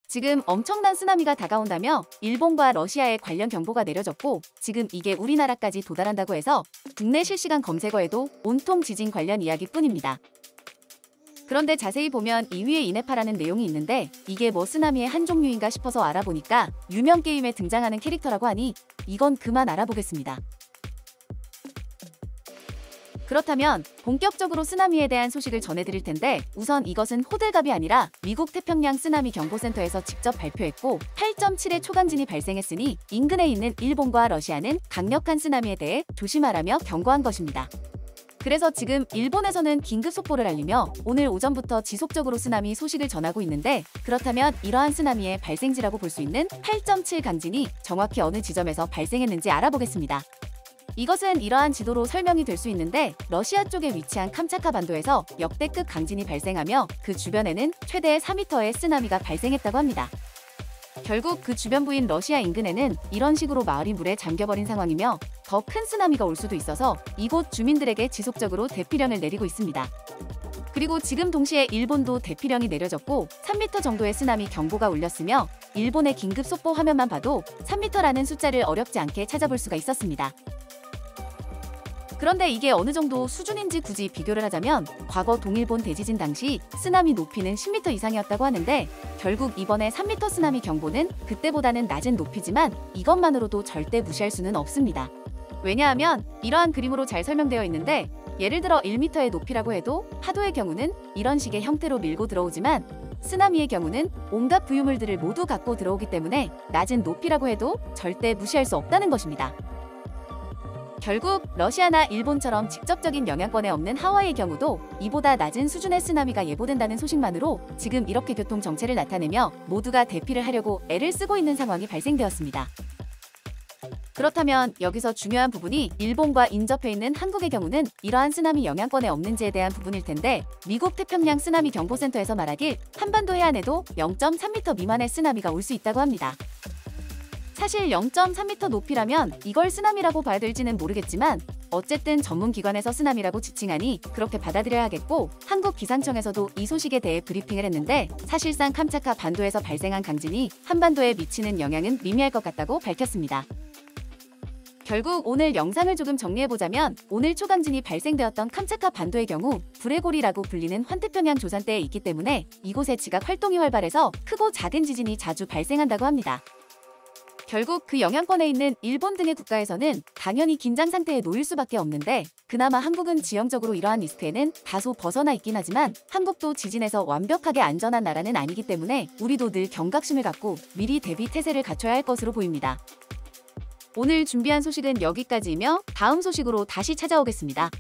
지금 엄청난 쓰나미가 다가온다며 일본과 러시아에 관련 경보가 내려졌고 지금 이게 우리나라까지 도달한다고 해서 국내 실시간 검색어에도 온통 지진 관련 이야기뿐입니다. 그런데 자세히 보면 이 위에 이네파라는 내용이 있는데 이게 뭐 쓰나미의 한 종류인가 싶어서 알아보니까 유명 게임에 등장하는 캐릭터라고 하니 이건 그만 알아보겠습니다. 그렇다면 본격적으로 쓰나미에 대한 소식을 전해드릴 텐데 우선 이것은 호들갑이 아니라 미국 태평양 쓰나미 경보센터에서 직접 발표했고 8.7의 초강진이 발생했으니 인근에 있는 일본과 러시아는 강력한 쓰나미에 대해 조심하라며 경고한 것입니다. 그래서 지금 일본에서는 긴급 속보를 알리며 오늘 오전부터 지속적으로 쓰나미 소식을 전하고 있는데 그렇다면 이러한 쓰나미의 발생지라고 볼 수 있는 8.7 강진이 정확히 어느 지점에서 발생했는지 알아보겠습니다. 이것은 이러한 지도로 설명이 될 수 있는데 러시아 쪽에 위치한 캄차카 반도에서 역대급 강진이 발생하며 그 주변에는 최대 4m의 쓰나미가 발생했다고 합니다. 결국 그 주변부인 러시아 인근에는 이런 식으로 마을이 물에 잠겨버린 상황이며 더 큰 쓰나미가 올 수도 있어서 이곳 주민들에게 지속적으로 대피령을 내리고 있습니다. 그리고 지금 동시에 일본도 대피령이 내려졌고 3m 정도의 쓰나미 경보가 울렸으며 일본의 긴급 속보 화면만 봐도 3m라는 숫자를 어렵지 않게 찾아볼 수가 있었습니다. 그런데 이게 어느 정도 수준인지 굳이 비교를 하자면 과거 동일본 대지진 당시 쓰나미 높이는 10m 이상이었다고 하는데 결국 이번에 3m 쓰나미 경보는 그때보다는 낮은 높이지만 이것만으로도 절대 무시할 수는 없습니다. 왜냐하면 이러한 그림으로 잘 설명되어 있는데 예를 들어 1m의 높이라고 해도 파도의 경우는 이런 식의 형태로 밀고 들어오지만 쓰나미의 경우는 온갖 부유물들을 모두 갖고 들어오기 때문에 낮은 높이라고 해도 절대 무시할 수 없다는 것입니다. 결국 러시아나 일본처럼 직접적인 영향권에 없는 하와이의 경우도 이보다 낮은 수준의 쓰나미가 예보된다는 소식만으로 지금 이렇게 교통 정체를 나타내며 모두가 대피를 하려고 애를 쓰고 있는 상황이 발생되었습니다. 그렇다면 여기서 중요한 부분이 일본과 인접해 있는 한국의 경우는 이러한 쓰나미 영향권에 없는지에 대한 부분일 텐데 미국 태평양 쓰나미 경보센터에서 말하길 한반도 해안에도 0.3m 미만의 쓰나미가 올 수 있다고 합니다. 사실 0.3m 높이라면 이걸 쓰나미라고 봐야 될지는 모르겠지만 어쨌든 전문기관에서 쓰나미라고 지칭하니 그렇게 받아들여야 하겠고 한국 기상청에서도 이 소식에 대해 브리핑을 했는데 사실상 캄차카 반도에서 발생한 강진이 한반도에 미치는 영향은 미미할 것 같다고 밝혔습니다. 결국 오늘 영상을 조금 정리해보자면 오늘 초강진이 발생되었던 캄차카 반도의 경우 불레고리라고 불리는 환태평양 조산대에 있기 때문에 이곳에 지각 활동이 활발해서 크고 작은 지진이 자주 발생한다고 합니다. 결국 그 영향권에 있는 일본 등의 국가에서는 당연히 긴장 상태에 놓일 수밖에 없는데 그나마 한국은 지형적으로 이러한 리스크에는 다소 벗어나 있긴 하지만 한국도 지진에서 완벽하게 안전한 나라는 아니기 때문에 우리도 늘 경각심을 갖고 미리 대비 태세를 갖춰야 할 것으로 보입니다. 오늘 준비한 소식은 여기까지이며 다음 소식으로 다시 찾아오겠습니다.